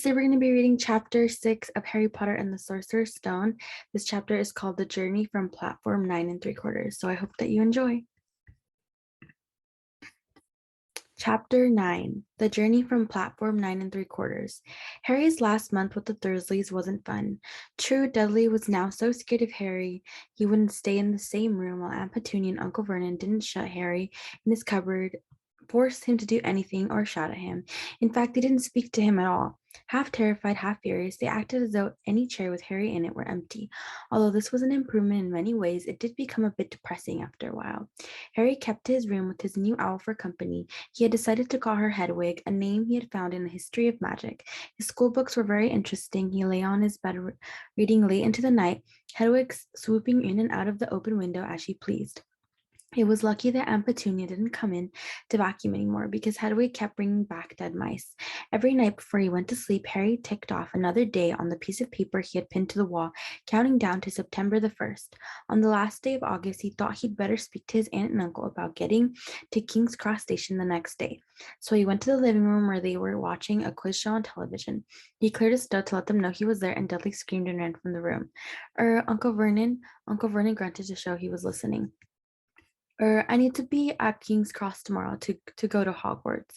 Today we're going to be reading chapter 6 of Harry Potter and the Sorcerer's Stone. This chapter is called The Journey from Platform 9 3/4. So I hope that you enjoy. Chapter 9 The Journey from Platform 9 3/4. Harry's last month with the Dursleys wasn't fun. True, Dudley was now so scared of Harry he wouldn't stay in the same room, while Aunt Petunia and Uncle Vernon didn't shut Harry in his cupboard, force him to do anything, or shout at him. In fact, they didn't speak to him at all. Half terrified, half furious, they acted as though any chair with Harry in it were empty. Although this was an improvement in many ways, it did become a bit depressing after a while. Harry kept to his room with his new owl for company. He had decided to call her Hedwig, a name he had found in the history of magic. His school books were very interesting. He lay on his bed reading late into the night, Hedwig swooping in and out of the open window as she pleased. It was lucky that Aunt Petunia didn't come in to vacuum anymore, because Hedwig kept bringing back dead mice. Every night before he went to sleep, Harry ticked off another day on the piece of paper he had pinned to the wall, counting down to September the 1st. On the last day of August, he thought he'd better speak to his aunt and uncle about getting to King's Cross Station the next day. So he went to the living room where they were watching a quiz show on television. He cleared his throat to let them know he was there, and Dudley screamed and ran from the room. Uncle Vernon? Uncle Vernon grunted to show he was listening. I need to be at King's Cross tomorrow to go to Hogwarts.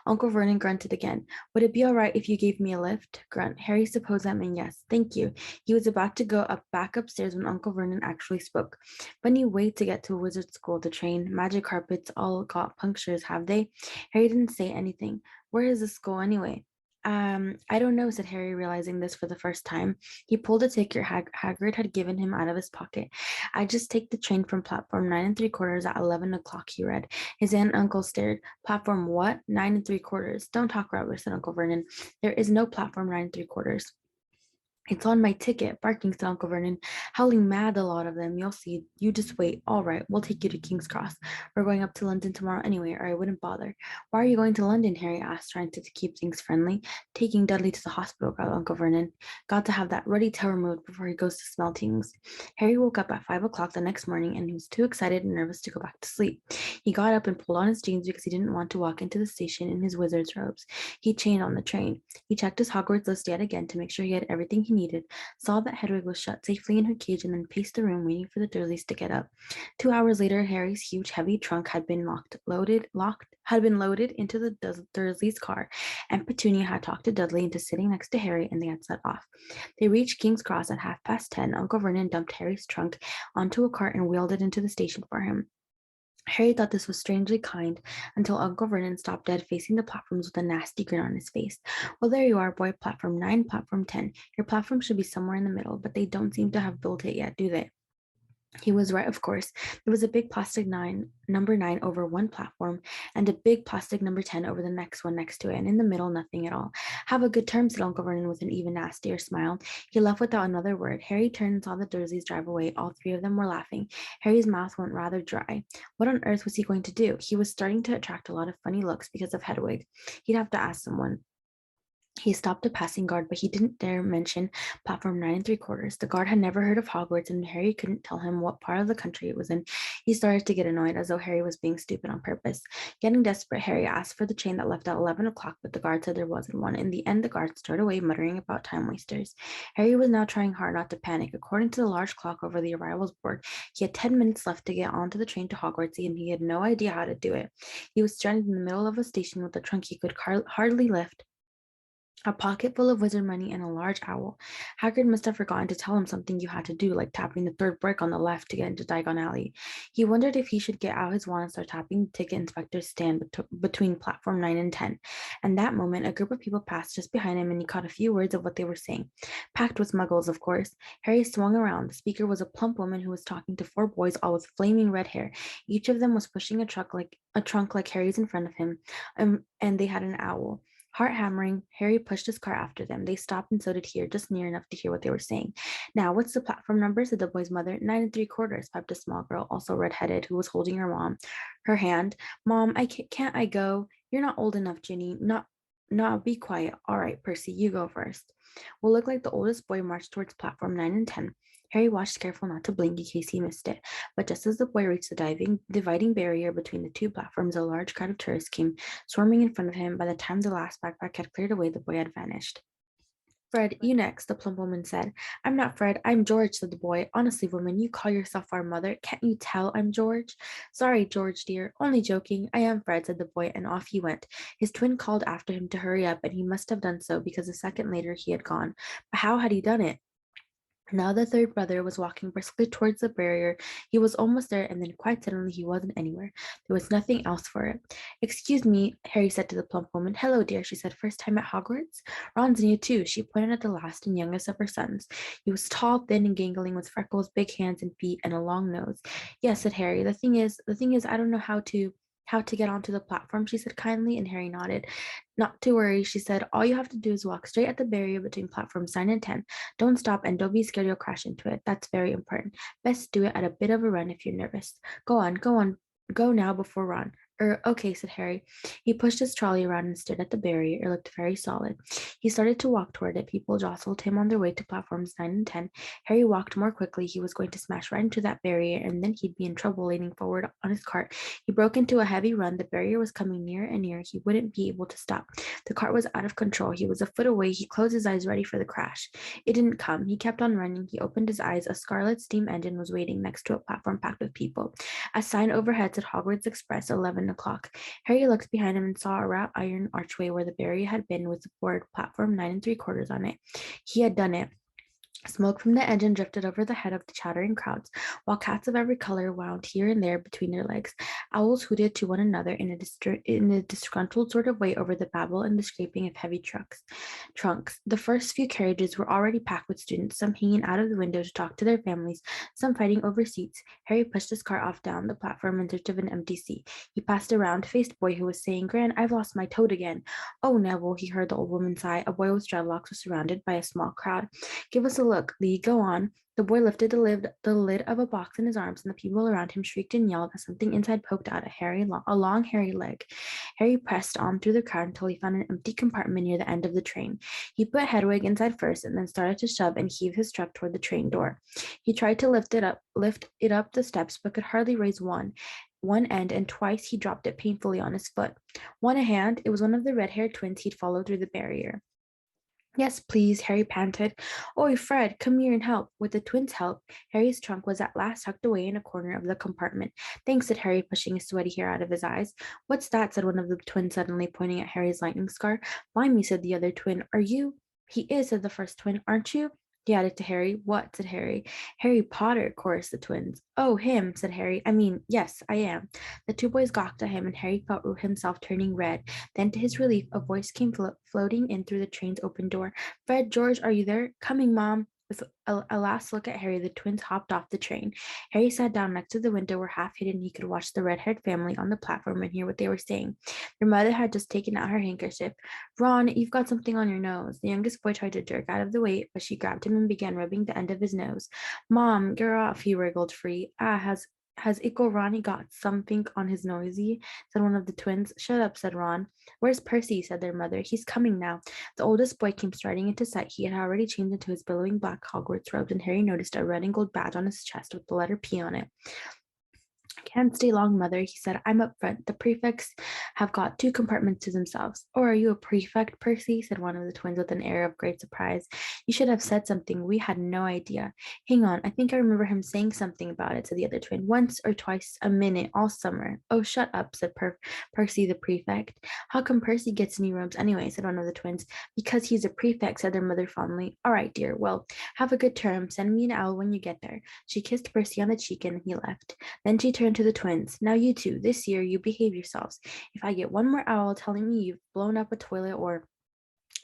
Uncle Vernon grunted again. Would it be all right if you gave me a lift? Grunt. Harry supposed that meant yes. Thank you. He was about to go back upstairs when Uncle Vernon actually spoke. Funny way to get to wizard school, the train. Magic carpets all got punctures, have they? Harry didn't say anything. Where is the school anyway? I don't know, said Harry, realizing this for the first time. He pulled a ticket Hagrid had given him out of his pocket. I just take the train from platform 9 3/4 at 11 o'clock, he read. His aunt and uncle stared. Platform what? 9 3/4. Don't talk rubbish, said Uncle Vernon. There is no platform 9 3/4. It's on my ticket, barking, said Uncle Vernon. Howling mad, a lot of them. You'll see. You just wait. All right, we'll take you to King's Cross. We're going up to London tomorrow anyway, or I wouldn't bother. Why are you going to London? Harry asked, trying to keep things friendly. Taking Dudley to the hospital, growled Uncle Vernon. Got to have that ruddy tail removed before he goes to smell things. Harry woke up at 5 o'clock the next morning, and he was too excited and nervous to go back to sleep. He got up and pulled on his jeans because he didn't want to walk into the station in his wizard's robes. He chained on the train. He checked his Hogwarts list yet again to make sure he had everything he needed, saw that Hedwig was shut safely in her cage, and then paced the room waiting for the Dursleys to get up. 2 hours later, Harry's huge, heavy trunk had been loaded into the Dursleys' car, and Petunia had talked to Dudley into sitting next to Harry, and they had set off. They reached King's Cross at 10:30. Uncle Vernon dumped Harry's trunk onto a cart and wheeled it into the station for him. Harry thought this was strangely kind until Uncle Vernon stopped dead facing the platforms with a nasty grin on his face. Well, there you are, boy. Platform 9, platform 10. Your platform should be somewhere in the middle, but they don't seem to have built it yet, do they? He was right, of course. There was a big plastic number 9 over one platform, and a big plastic number 10 over the next one next to it, and in the middle, nothing at all. Have a good term, said Uncle Vernon with an even nastier smile. He left without another word. Harry turned and saw the Dursleys drive away. All three of them were laughing. Harry's mouth went rather dry. What on earth was he going to do? He was starting to attract a lot of funny looks because of Hedwig. He'd have to ask someone. He stopped a passing guard, but he didn't dare mention platform 9 3/4. The guard had never heard of Hogwarts, and Harry couldn't tell him what part of the country it was in. He started to get annoyed, as though Harry was being stupid on purpose. Getting desperate, Harry asked for the train that left at 11 o'clock, but the guard said there wasn't one. In the end, the guard strode away, muttering about time wasters. Harry was now trying hard not to panic. According to the large clock over the arrivals board, he had 10 minutes left to get onto the train to Hogwarts, and he had no idea how to do it. He was stranded in the middle of a station with a trunk he could hardly lift, a pocket full of wizard money, and a large owl. Hagrid must have forgotten to tell him something you had to do, like tapping the third brick on the left to get into Diagon Alley. He wondered if he should get out his wand and start tapping the ticket inspector's stand between platform 9 and 10. And that moment, a group of people passed just behind him, and he caught a few words of what they were saying. Packed with muggles, of course. Harry swung around. The speaker was a plump woman who was talking to four boys, all with flaming red hair. Each of them was pushing a trunk like Harry's in front of him, and they had an owl. Heart hammering, Harry pushed his car after them. They stopped, and so did he, just near enough to hear what they were saying. Now, what's the platform number? Said the boy's mother. 9 3/4, piped a small girl, also red-headed, who was holding her hand. Mom, can't I go? You're not old enough, Ginny. Not be quiet. All right, Percy, you go first. What looked like the oldest boy marched towards platform 9 and 10. Harry watched, careful not to blink in case he missed it. But just as the boy reached the dividing barrier between the two platforms, a large crowd of tourists came swarming in front of him. By the time the last backpack had cleared away, the boy had vanished. Fred, you next, the plump woman said. I'm not Fred, I'm George, said the boy. Honestly, woman, you call yourself our mother. Can't you tell I'm George? Sorry, George, dear. Only joking. I am Fred, said the boy, and off he went. His twin called after him to hurry up, and he must have done so because a second later he had gone. But how had he done it? Now the third brother was walking briskly towards the barrier. He was almost there, and then quite suddenly he wasn't anywhere. There was nothing else for it. Excuse me, Harry said to the plump woman. Hello, dear, she said. First time at Hogwarts? Ron's new too. She pointed at the last and youngest of her sons. He was tall, thin, and gangling, with freckles, big hands and feet, and a long nose. Yes, said Harry. The thing is, I don't know how to get onto the platform, she said kindly, and Harry nodded. Not to worry, she said. All you have to do is walk straight at the barrier between platforms 9 and 10. Don't stop and don't be scared you'll crash into it. That's very important. Best do it at a bit of a run if you're nervous. Go on, go now before Ron. Okay, said Harry. He pushed his trolley around and stood at the barrier. It looked very solid. He started to walk toward it. People jostled him on their way to platforms 9 and 10. Harry walked more quickly. He was going to smash right into that barrier, and then he'd be in trouble leaning forward on his cart. He broke into a heavy run. The barrier was coming nearer and nearer. He wouldn't be able to stop. The cart was out of control. He was a foot away. He closed his eyes, ready for the crash. It didn't come. He kept on running. He opened his eyes. A scarlet steam engine was waiting next to a platform packed with people. A sign overhead said Hogwarts Express, 11 o'clock. Harry looked behind him and saw a wrought iron archway where the barrier had been with the board platform 9 3/4 on it. He had done it. Smoke from the engine drifted over the head of the chattering crowds, while cats of every color wound here and there between their legs. Owls hooted to one another in a disgruntled sort of way over the babble and the scraping of heavy trunks. The first few carriages were already packed with students, some hanging out of the window to talk to their families, some fighting over seats. Harry pushed his car off down the platform in search of an empty seat. He passed a round-faced boy who was saying, Gran, I've lost my toad again. Oh, Neville, he heard the old woman sigh. A boy with dreadlocks was surrounded by a small crowd. Give us a look, Lee, go on. The boy lifted the lid of a box in his arms, and the people around him shrieked and yelled as something inside poked out a long, hairy leg. Harry pressed on through the crowd until he found an empty compartment near the end of the train. He put Hedwig inside first, and then started to shove and heave his truck toward the train door. He tried to lift it up the steps, but could hardly raise one end, and twice he dropped it painfully on his foot. One a hand, it was one of the red-haired twins he'd followed through the barrier. Yes, please, Harry panted. Oi, Fred, come here and help. With the twins' help, Harry's trunk was at last tucked away in a corner of the compartment. Thanks, said Harry, pushing his sweaty hair out of his eyes. What's that? Said one of the twins suddenly, pointing at Harry's lightning scar. Mind me, said the other twin. Are you? He is, said the first twin. Aren't you? He added to Harry. What? Said Harry. Harry Potter, chorused the twins. Oh, him, said Harry. I mean, yes, I am. The two boys gawked at him, and Harry felt himself turning red. Then, to his relief, a voice came floating in through the train's open door. Fred, George, are you there? Coming, Mom. With a last look at Harry, the twins hopped off the train. Harry sat down next to the window where, half hidden, he could watch the red-haired family on the platform and hear what they were saying. Their mother had just taken out her handkerchief. Ron, you've got something on your nose. The youngest boy tried to jerk out of the way, but she grabbed him and began rubbing the end of his nose. Mom, get off, he wriggled free. Has Ickle Ronnie got something on his nosy? Said one of the twins. Shut up, said Ron. Where's Percy? Said their mother. He's coming now. The oldest boy came striding into sight. He had already changed into his billowing black Hogwarts robes, and Harry noticed a red and gold badge on his chest with the letter P on it. Can't stay long, mother, he said. I'm up front. The prefects have got 2 compartments to themselves. Oh, are you a prefect, Percy? Said one of the twins with an air of great surprise. You should have said something. We had no idea. Hang on, I think I remember him saying something about it, said the other twin. Once or twice a minute all summer. Oh, shut up, said Percy the prefect. How come Percy gets new robes anyway? Said one of the twins. Because he's a prefect, said their mother fondly. All right, dear. Well, have a good term. Send me an owl when you get there. She kissed Percy on the cheek and he left. Then she turned to the twins. Now you two, this year you behave yourselves. If I get one more owl telling me you've blown up a toilet or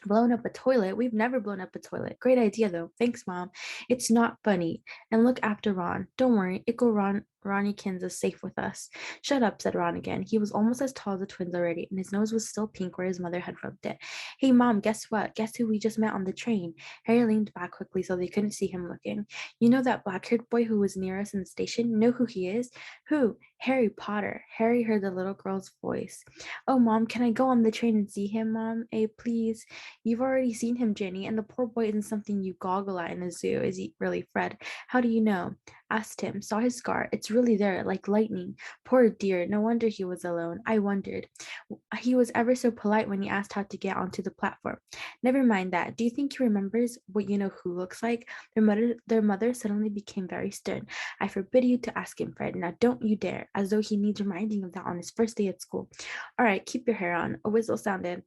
blown up a toilet. We've never blown up a toilet. Great idea, though. Thanks, Mom. It's not funny. And look after Ron. Don't worry. Ronnykins is safe with us. Shut up, said Ron again. He was almost as tall as the twins already, and his nose was still pink where his mother had rubbed it. Hey, Mom, guess what? Guess who we just met on the train? Harry leaned back quickly so they couldn't see him looking. You know that black-haired boy who was near us in the station? Know who he is? Who? Harry Potter. Harry heard the little girl's voice. Oh, Mom, can I go on the train and see him, Mom? Please. You've already seen him, Jenny, and the poor boy isn't something you goggle at in a zoo, is he really, Fred? How do you know? Asked him, saw his scar. It's really there, like lightning. Poor dear, no wonder he was alone. I wondered. He was ever so polite when he asked how to get onto the platform. Never mind that. Do you think he remembers what you know who looks like? Their mother suddenly became very stern. I forbid you to ask him, Fred. Now don't you dare, as though he needs reminding of that on his first day at school. All right, keep your hair on. A whistle sounded.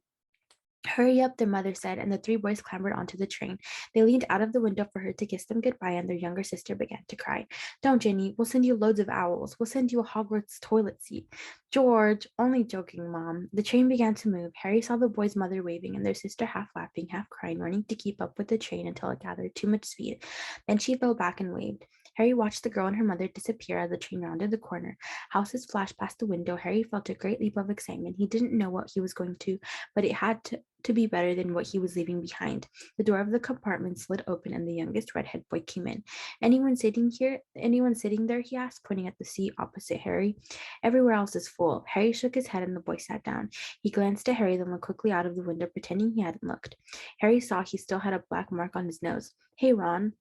Hurry up, their mother said, and the three boys clambered onto the train. They leaned out of the window for her to kiss them goodbye, and their younger sister began to cry. Don't, Jenny. We'll send you loads of owls. We'll send you a Hogwarts toilet seat. George, only joking, Mom. The train began to move. Harry saw the boys' mother waving, and their sister half laughing, half crying, running to keep up with the train until it gathered too much speed. Then she fell back and waved. Harry watched the girl and her mother disappear as the train rounded the corner. Houses flashed past the window. Harry felt a great leap of excitement. He didn't know what he was going to, but it had to be better than what he was leaving behind. The door of the compartment slid open and the youngest redhead boy came in. Anyone sitting here? Anyone sitting there? He asked, pointing at the seat opposite Harry. Everywhere else is full. Harry shook his head and the boy sat down. He glanced at Harry, then looked quickly out of the window, pretending he hadn't looked. Harry saw he still had a black mark on his nose. Hey, Ron.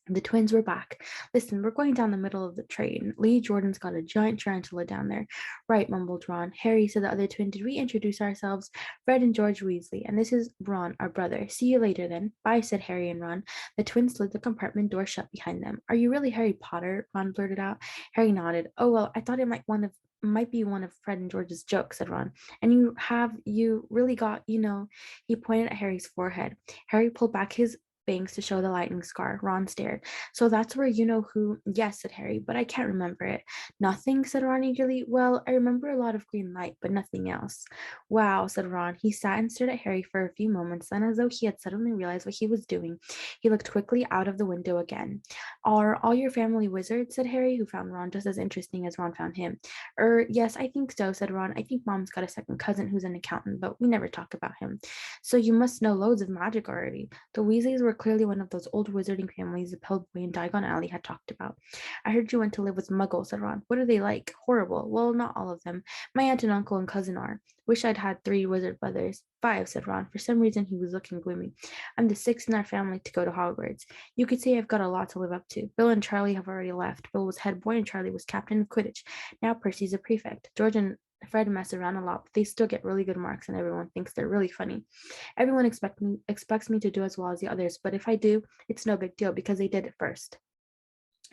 The twins were back. Listen, we're going down the middle of the train. Lee Jordan's got a giant tarantula down there. Right, mumbled Ron. Harry, said the other twin, did we introduce ourselves? Fred and George Weasley, and this is Ron, our brother. See you later then. Bye, said Harry and Ron. The twins slid the compartment door shut behind them. Are you really Harry Potter? Ron blurted out. Harry nodded. Oh well, I thought it might be one of Fred and George's jokes, said Ron. And you really got, he pointed at Harry's forehead. Harry pulled back his bangs to show the lightning scar. Ron stared. So that's where you know who? Yes, said Harry, but I can't remember it. Nothing, said Ron eagerly. Well, I remember a lot of green light, but nothing else. Wow, said Ron. He sat and stared at Harry for a few moments, then, as though he had suddenly realized what he was doing, he looked quickly out of the window again. Are all your family wizards? Said Harry, who found Ron just as interesting as Ron found him. Yes, I think so, said Ron. I think Mom's got a second cousin who's an accountant, but we never talk about him. So you must know loads of magic already. The Weasleys were clearly one of those old wizarding families the Pellboy in Diagon Alley had talked about. I heard you went to live with Muggles, said Ron. What are they like? Horrible. Well, not all of them. My aunt and uncle and cousin are. Wish I'd had 3 wizard brothers. 5, said Ron. For some reason, he was looking gloomy. I'm the 6th in our family to go to Hogwarts. You could say I've got a lot to live up to. Bill and Charlie have already left. Bill was head boy and Charlie was captain of Quidditch. Now Percy's a prefect. George and Fred mess around a lot, but they still get really good marks and everyone thinks they're really funny. Everyone expects me to do as well as the others, but if I do, it's no big deal because they did it first.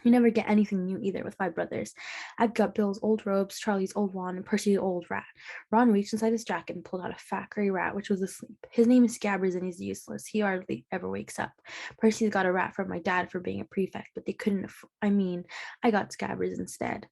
You never get anything new either with 5 brothers. I've got Bill's old robes, Charlie's old wand, and Percy's old rat. Ron reached inside his jacket and pulled out a fat gray rat, which was asleep. His name is Scabbers and he's useless. He hardly ever wakes up. Percy's got a rat from my dad for being a prefect, but they couldn't I got Scabbers instead.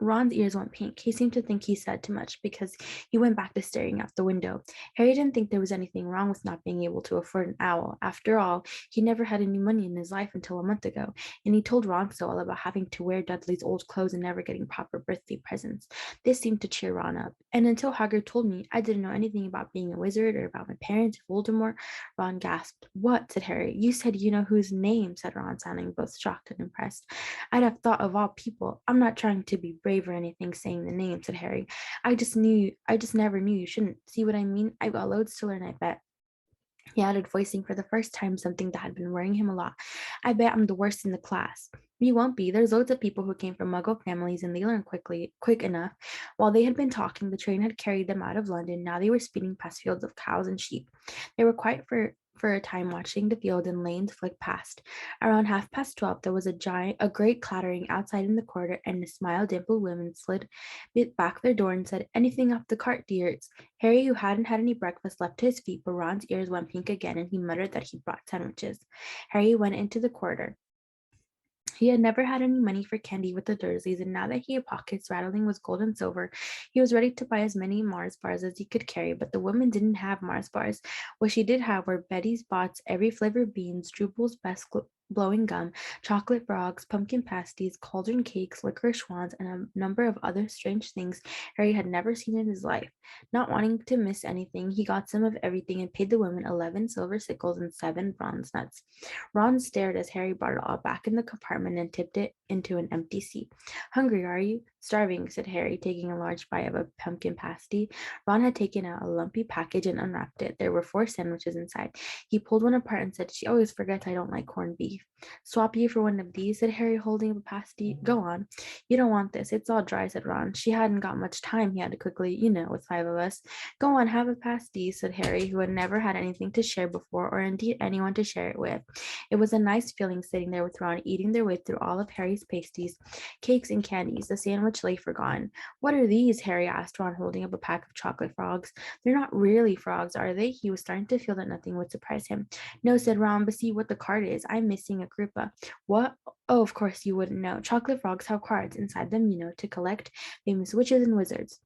Ron's ears went pink. He seemed to think he said too much because he went back to staring out the window. Harry didn't think there was anything wrong with not being able to afford an owl. After all, he never had any money in his life until a month ago, and he told Ron so all about having to wear Dudley's old clothes and never getting proper birthday presents. This seemed to cheer Ron up. And until Hagrid told me, I didn't know anything about being a wizard or about my parents, Voldemort. Ron gasped. What? Said Harry. You said you know whose name, said Ron, sounding both shocked and impressed. I'd have thought of all people. I'm not trying to be brave or anything saying the name, said Harry. I just never knew you shouldn't. See what I mean? I've got loads to learn, I bet. He added, voicing for the first time something that had been worrying him a lot. I bet I'm the worst in the class. You won't be. There's loads of people who came from Muggle families and they learn quick enough. While they had been talking, the train had carried them out of London. Now they were speeding past fields of cows and sheep. They were quiet for a time watching the field and lanes flick past. Around 12:30, there was a great clattering outside in the corridor, and a dimpled woman slid back their door and said, anything off the cart, dears? Harry, who hadn't had any breakfast, leapt to his feet, but Ron's ears went pink again, and he muttered that he'd brought sandwiches. Harry went into the corridor. He had never had any money for candy with the Dursleys, and now that he had pockets rattling with gold and silver, he was ready to buy as many Mars bars as he could carry. But the woman didn't have Mars bars. What she did have were Betty's Bots, every flavor beans, Droople's best blowing gum, chocolate frogs, pumpkin pasties, cauldron cakes, licorice wands, and a number of other strange things Harry had never seen in his life. Not wanting to miss anything, he got some of everything and paid the woman 11 silver sickles and 7 bronze nuts. Ron stared as Harry brought it all back in the compartment and tipped it into an empty seat. Hungry, are you? Starving, said Harry, taking a large bite of a pumpkin pasty. Ron had taken out a lumpy package and unwrapped it. There were 4 sandwiches inside. He pulled one apart and said, she always forgets I don't like corned beef. Swap you for one of these, said Harry, holding up a pasty. Go on. You don't want this. It's all dry, said Ron. She hadn't got much time, he had to quickly, with 5 of us. Go on, have a pasty, said Harry, who had never had anything to share before, or indeed anyone to share it with. It was a nice feeling sitting there with Ron, eating their way through all of Harry's pasties, cakes, and candies. The sandwich lay forgotten. What are these? Harry asked Ron, holding up a pack of chocolate frogs. They're not really frogs, are they? He was starting to feel that nothing would surprise him. No, said Ron, but see what the card is. I'm missing a Agrippa. What? Oh, of course you wouldn't know. Chocolate frogs have cards inside them, to collect famous witches and wizards.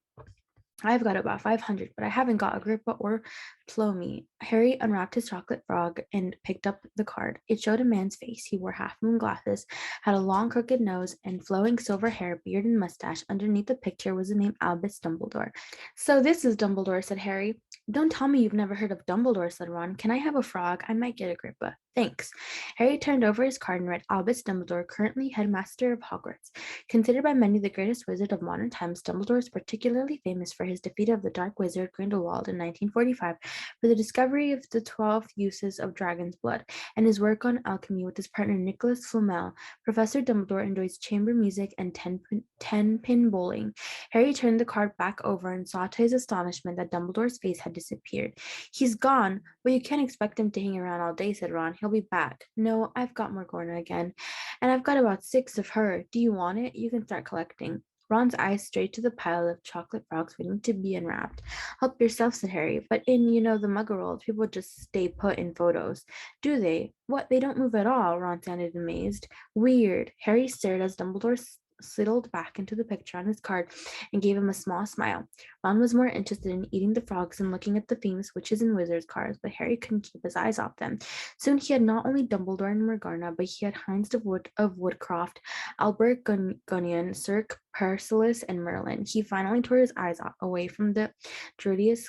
I've got about 500, but I haven't got Agrippa or Ptolemy. Harry unwrapped his chocolate frog and picked up the card. It showed a man's face. He wore half-moon glasses, had a long crooked nose, and flowing silver hair, beard, and mustache. Underneath the picture was the name Albus Dumbledore. So this is Dumbledore, said Harry. Don't tell me you've never heard of Dumbledore, said Ron. Can I have a frog? I might get Agrippa. Thanks. Harry turned over his card and read Albus Dumbledore, currently headmaster of Hogwarts. Considered by many the greatest wizard of modern times, Dumbledore is particularly famous for his defeat of the Dark Wizard Grindelwald in 1945, for the discovery of the 12 uses of dragon's blood, and his work on alchemy with his partner Nicholas Flamel. Professor Dumbledore enjoys chamber music and ten-pin bowling. Harry turned the card back over and saw to his astonishment that Dumbledore's face had disappeared. He's gone. Well, you can't expect him to hang around all day, said Ron. He'll be back. No, I've got Morgana again, and I've got about 6 of her. Do you want it? You can start collecting. Ron's eyes strayed to the pile of chocolate frogs waiting to be unwrapped. Help yourself, said Harry. But in, the Muggle world, people just stay put in photos. Do they? What? They don't move at all, Ron sounded amazed. Weird. Harry stared as Dumbledore sidled back into the picture on his card and gave him a small smile. Ron was more interested in eating the frogs and looking at the famous witches and wizards cards, but Harry couldn't keep his eyes off them. Soon he had not only Dumbledore and Morgana, but he had Heinz of Woodcroft, Albert Gunnion, Sir Persilis, and Merlin. He finally tore his eyes away from the Druidius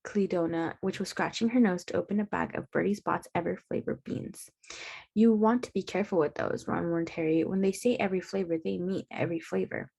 Cledona, which was scratching her nose to open a bag of Bertie Bott's ever-flavored beans. You want to be careful with those, Ron warned Harry. When they say every flavor, they mean every flavor.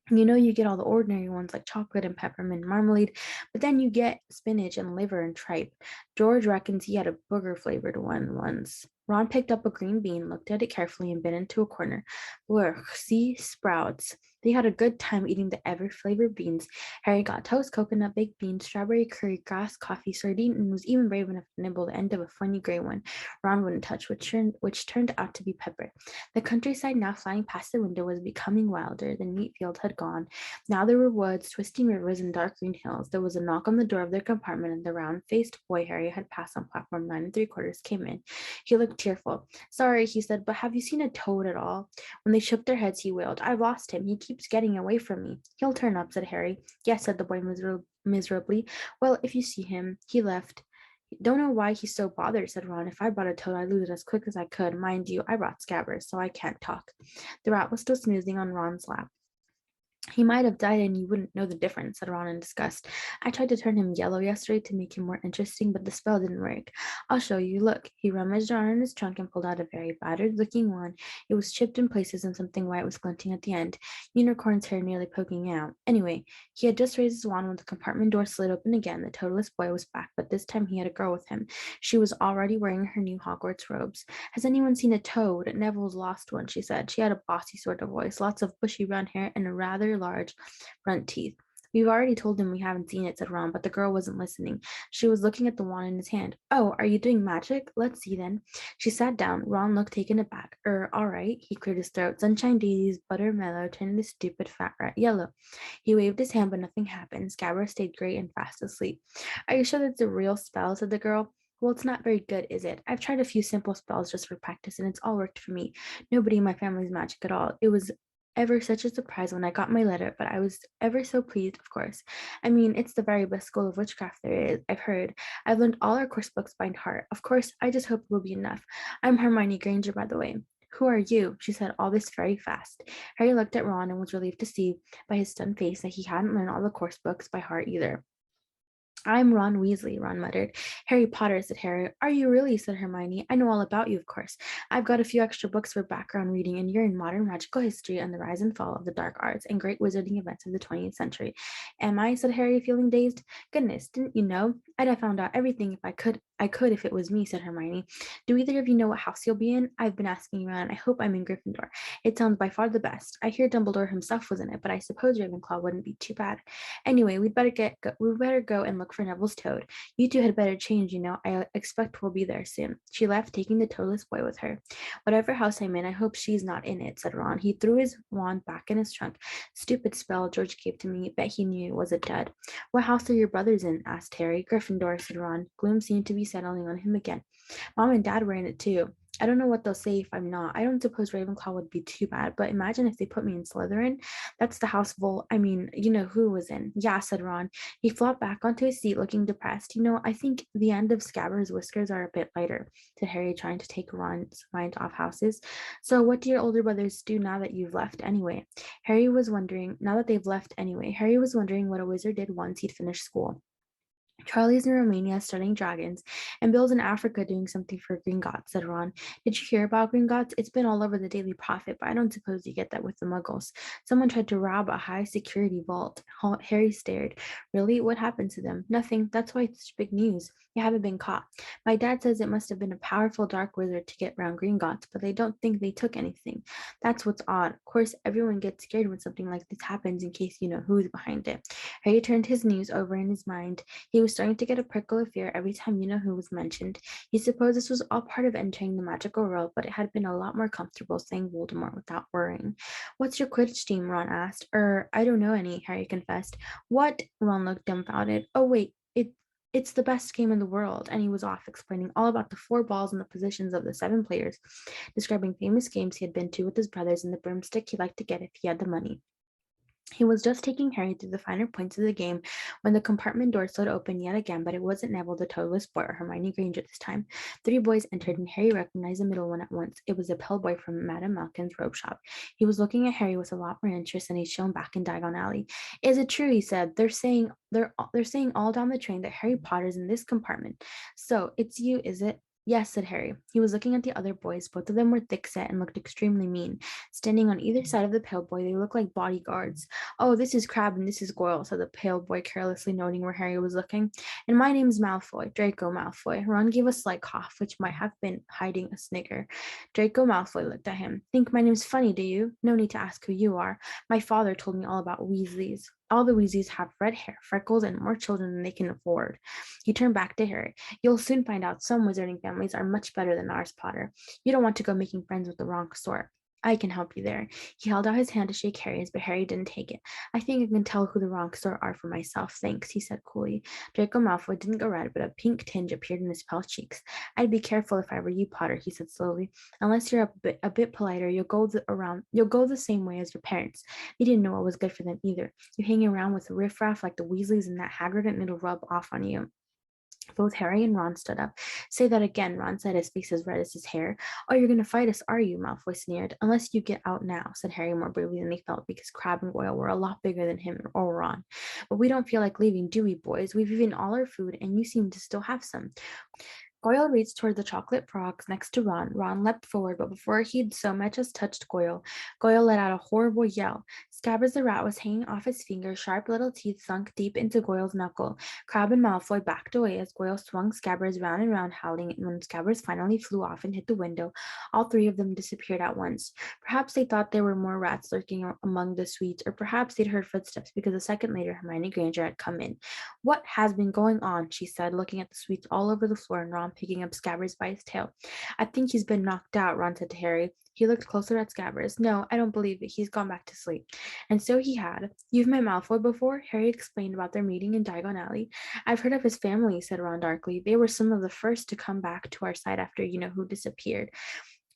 You get all the ordinary ones like chocolate and peppermint marmalade, but then you get spinach and liver and tripe. George reckons he had a booger flavored one once. Ron picked up a green bean, looked at it carefully, and bit into a corner. Ugh, see, sprouts. They had a good time eating the ever-flavored beans. Harry got toast, coconut, baked beans, strawberry curry, grass, coffee, sardine, and was even brave enough to nibble the end of a funny gray one Ron wouldn't touch, which turned out to be pepper. The countryside now flying past the window was becoming wilder. The neat field had gone. Now there were woods, twisting rivers, and dark green hills. There was a knock on the door of their compartment, and the round-faced boy Harry had passed on platform 9 3/4 came in. He looked tearful. Sorry, he said, but have you seen a toad at all? When they shook their heads, he wailed, I've lost him. He keeps getting away from me. He'll turn up, said Harry. Yes, said the boy miserably. Well, if you see him, he left. Don't know why he's so bothered, said Ron. If I brought a toad, I'd lose it as quick as I could. Mind you, I brought Scabbers, so I can't talk. The rat was still snoozing on Ron's lap. He might have died and you wouldn't know the difference, said Ron in disgust. I tried to turn him yellow yesterday to make him more interesting, but the spell didn't work. I'll show you. Look. He rummaged around in his trunk and pulled out a very battered-looking wand. It was chipped in places and something white was glinting at the end, Unicorn's hair nearly poking out. Anyway, he had just raised his wand when the compartment door slid open again. The toadless boy was back, but this time he had a girl with him. She was already wearing her new Hogwarts robes. Has anyone seen a toad? Neville's lost one, she said. She had a bossy sort of voice, lots of bushy brown hair, and a rather large front teeth. We've already told him we haven't seen it, said Ron, but the girl wasn't listening. She was looking at the wand in his hand. Oh, are you doing magic? Let's see then. She sat down. Ron looked taken aback. All right. He cleared his throat. Sunshine daisies, buttermellow, turned the stupid fat rat yellow. He waved his hand, but nothing happened. Scabbers stayed gray and fast asleep. Are you sure that's a real spell? Said the girl. Well, it's not very good, is it? I've tried a few simple spells just for practice, and it's all worked for me. Nobody in my family's magic at all. It was ever such a surprise when I got my letter, but I was ever so pleased, of course. I mean, it's the very best school of witchcraft there is, I've heard. I've learned all our course books by heart. Of course, I just hope it will be enough. I'm Hermione Granger, by the way. Who are you? She said all this very fast. Harry looked at Ron and was relieved to see by his stunned face that he hadn't learned all the course books by heart either. I'm Ron Weasley, Ron muttered. Harry Potter, said Harry. Are you really? Said Hermione. I know all about you, of course. I've got a few extra books for background reading, and you're in modern magical history and the rise and fall of the dark arts and great wizarding events of the 20th century. Am I? Said Harry, feeling dazed. Goodness, didn't you know? I'd have found out everything if I could I could if it was me, said Hermione. Do either of you know what house you'll be in? I've been asking around. I hope I'm in Gryffindor. It sounds by far the best. I hear Dumbledore himself was in it, but I suppose Ravenclaw wouldn't be too bad. Anyway, we'd better go and look for Neville's toad. You two had better change, you know. I expect we'll be there soon. She left, taking the toadless boy with her. Whatever house I'm in, I hope she's not in it, said Ron. He threw his wand back in his trunk. Stupid spell George gave to me. Bet he knew it was a dud. What house are your brothers in? Asked Harry. Gryffindor, said Ron. Gloom seemed to be settling on him again. Mom and Dad were in it too. I don't know what they'll say if I'm not. I don't suppose Ravenclaw would be too bad, but imagine if they put me in Slytherin. That's the house you know who was in. Yeah, said Ron. He flopped back onto his seat, looking depressed. You know, I think the end of Scabbers' whiskers are a bit lighter, said Harry, trying to take Ron's mind off houses. So what do your older brothers do now that you've left anyway? Now that they've left anyway, Harry was wondering what a wizard did once he'd finished school. Charlie's in Romania studying dragons, and Bill's in Africa doing something for Gringotts, said Ron. Did you hear about Gringotts? It's been all over the Daily Prophet, but I don't suppose you get that with the Muggles. Someone tried to rob a high security vault. Harry stared. Really? What happened to them? Nothing. That's why it's such big news. You haven't been caught. My dad says it must have been a powerful dark wizard to get round Gringotts, but they don't think they took anything. That's what's odd. Of course, everyone gets scared when something like this happens in case you know who's behind it. Harry turned his news over in his mind. He was starting to get a prickle of fear every time you know who was mentioned. He supposed this was all part of entering the magical world, but it had been a lot more comfortable saying Voldemort without worrying. What's your Quidditch team? Ron asked. I don't know any, Harry confessed. What? Ron looked dumbfounded. Oh, wait, it's the best game in the world, and he was off explaining all about the 4 balls and the positions of the 7 players, describing famous games he had been to with his brothers and the broomstick he'd like to get if he had the money. He was just taking Harry through the finer points of the game when the compartment door slid open yet again, but it wasn't Neville the toadless boy or Hermione Granger this time. 3 boys entered, and Harry recognized the middle one at once. It was a pale boy from Madame Malkin's robe shop. He was looking at Harry with a lot more interest than he'd shown back in Diagon Alley. Is it true? He said. They're saying all down the train that Harry Potter's in this compartment. So it's you, is it? Yes, said Harry. He was looking at the other boys. Both of them were thick-set and looked extremely mean. Standing on either side of the pale boy, they looked like bodyguards. Oh, this is Crabbe and this is Goyle, said the pale boy, carelessly noting where Harry was looking. And my name's Malfoy, Draco Malfoy. Ron gave a slight cough, which might have been hiding a snigger. Draco Malfoy looked at him. Think my name's funny, do you? No need to ask who you are. My father told me all about Weasleys. All the Weasleys have red hair, freckles, and more children than they can afford. He turned back to Harry. You'll soon find out some wizarding families are much better than ours, Potter. You don't want to go making friends with the wrong sort. I can help you there. He held out his hand to shake Harry's, but Harry didn't take it. I think I can tell who the wrong sort are for myself, thanks, he said coolly. Draco Malfoy didn't go red, but a pink tinge appeared in his pale cheeks. I'd be careful if I were you, Potter, he said slowly. Unless you're a bit politer, you'll go the same way as your parents. They didn't know what was good for them either. You hang around with riffraff like the Weasleys and that Hagrid, and it'll rub off on you. Both Harry and Ron stood up. Say that again, Ron said, his face as red as his hair. Oh, you're going to fight us, are you? Malfoy sneered. Unless you get out now, said Harry more bravely than he felt, because Crabbe and Goyle were a lot bigger than him or Ron. But we don't feel like leaving, do we, boys? We've eaten all our food, and you seem to still have some. Goyle reached toward the chocolate frogs next to Ron. Ron leapt forward, but before he'd so much as touched Goyle, Goyle let out a horrible yell. Scabbers the rat was hanging off his finger, sharp little teeth sunk deep into Goyle's knuckle. Crabbe and Malfoy backed away as Goyle swung Scabbers round and round, howling, and when Scabbers finally flew off and hit the window, all 3 of them disappeared at once. Perhaps they thought there were more rats lurking among the sweets, or perhaps they'd heard footsteps, because a second later Hermione Granger had come in. What has been going on? She said, looking at the sweets all over the floor and Ron picking up Scabbers by his tail. I think he's been knocked out, Ron said to Harry. He looked closer at Scabbers. No, I don't believe it. He's gone back to sleep. And so he had. You've met Malfoy before? Harry explained about their meeting in Diagon Alley. I've heard of his family, said Ron darkly. They were some of the first to come back to our side after you-know-who disappeared.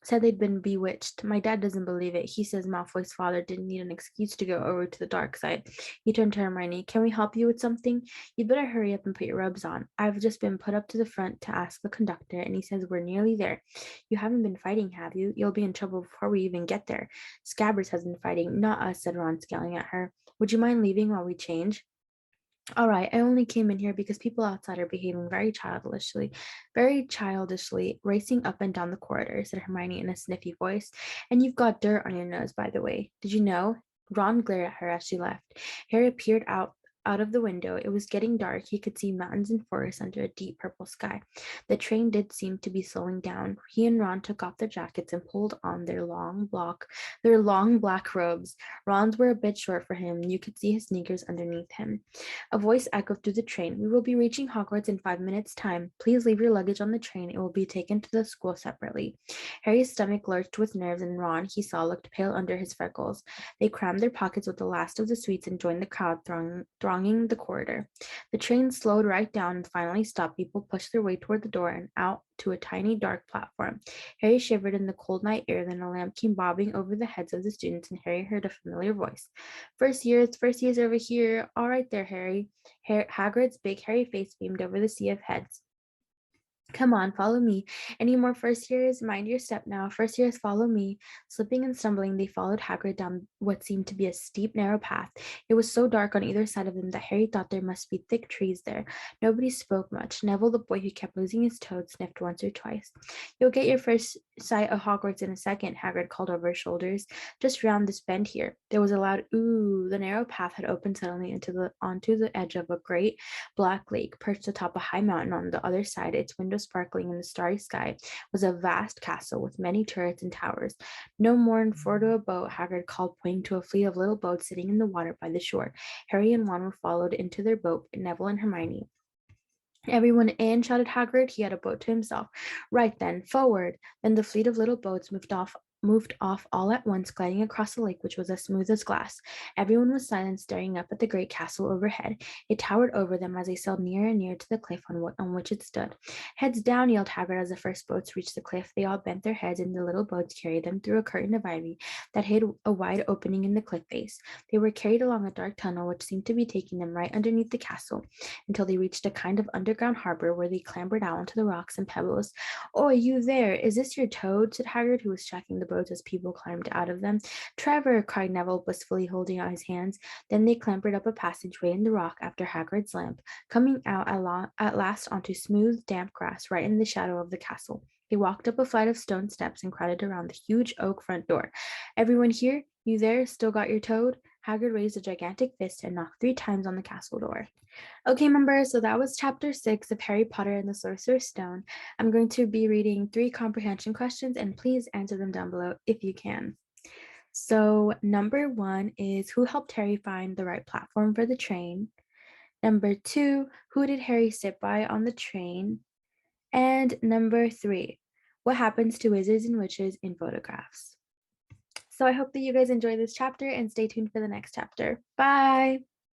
Said they'd been bewitched. My dad doesn't believe it. He says Malfoy's father didn't need an excuse to go over to the dark side. He turned to Hermione. Can we help you with something? You'd better hurry up and put your robes on. I've just been put up to the front to ask the conductor, and he says we're nearly there. You haven't been fighting, have you? You'll be in trouble before we even get there. Scabbers has been fighting, not us, said Ron, scowling at her. Would you mind leaving while we change? All right, I only came in here because people outside are behaving very childishly, racing up and down the corridor, said Hermione in a sniffy voice. And you've got dirt on your nose, by the way. Did you know? Ron glared at her as she left. Harry peered out out of the window. It was getting dark. He could see mountains and forests under a deep purple sky. The train did seem to be slowing down. He and Ron took off their jackets and pulled on their long black robes. Ron's were a bit short for him. You could see his sneakers underneath him. A voice echoed through the train. We will be reaching Hogwarts in 5 minutes' time. Please leave your luggage on the train. It will be taken to the school separately. Harry's stomach lurched with nerves, and Ron, he saw, looked pale under his freckles. They crammed their pockets with the last of the sweets and joined the crowd thronging the corridor. The train slowed right down and finally stopped. People pushed their way toward the door and out to a tiny dark platform. Harry shivered in the cold night air. Then a lamp came bobbing over the heads of the students, and Harry heard a familiar voice. First years over here. All right there, Harry. Hagrid's big hairy face beamed over the sea of heads. Come on, follow me. Any more first years? Mind your step now. First years, follow me. Slipping and stumbling, they followed Hagrid down what seemed to be a steep, narrow path. It was so dark on either side of them that Harry thought there must be thick trees there. Nobody spoke much. Neville, the boy who kept losing his toad, sniffed once or twice. You'll get your first sight of Hogwarts in a second, Hagrid called over his shoulders. Just round this bend here. There was a loud ooh. The narrow path had opened suddenly onto the edge of a great black lake perched atop a high mountain. On the other side, its windows sparkling in the starry sky, was a vast castle with many turrets and towers. No more than 4 to a boat, Hagrid called, pointing to a fleet of little boats sitting in the water by the shore. Harry and Ron were followed into their boat, Neville and Hermione. Everyone in, shouted Hagrid. He had a boat to himself. Right then, forward. Then the fleet of little boats moved off all at once, gliding across the lake, which was as smooth as glass. Everyone was silent, staring up at the great castle overhead. It towered over them as they sailed nearer and nearer to the cliff on which it stood. Heads down, yelled Hagrid as the first boats reached the cliff. They all bent their heads, and the little boats carried them through a curtain of ivy that hid a wide opening in the cliff face. They were carried along a dark tunnel, which seemed to be taking them right underneath the castle, until they reached a kind of underground harbor where they clambered out onto the rocks and pebbles. Oh, you there! Is this your toad? Said Hagrid, who was tracking the boats as people climbed out of them. Trevor! Cried Neville, blissfully holding out his hands. Then they clambered up a passageway in the rock after Hagrid's lamp, coming out at last onto smooth, damp grass right in the shadow of the castle. They walked up a flight of stone steps and crowded around the huge oak front door. Everyone here? You there? Still got your toad? Hagrid raised a gigantic fist and knocked 3 times on the castle door. Okay, members, so that was chapter 6 of Harry Potter and the Sorcerer's Stone. I'm going to be reading 3 comprehension questions, and please answer them down below if you can. So number 1 is, who helped Harry find the right platform for the train? Number 2, who did Harry sit by on the train? And number 3, what happens to wizards and witches in photographs? So I hope that you guys enjoy this chapter and stay tuned for the next chapter. Bye!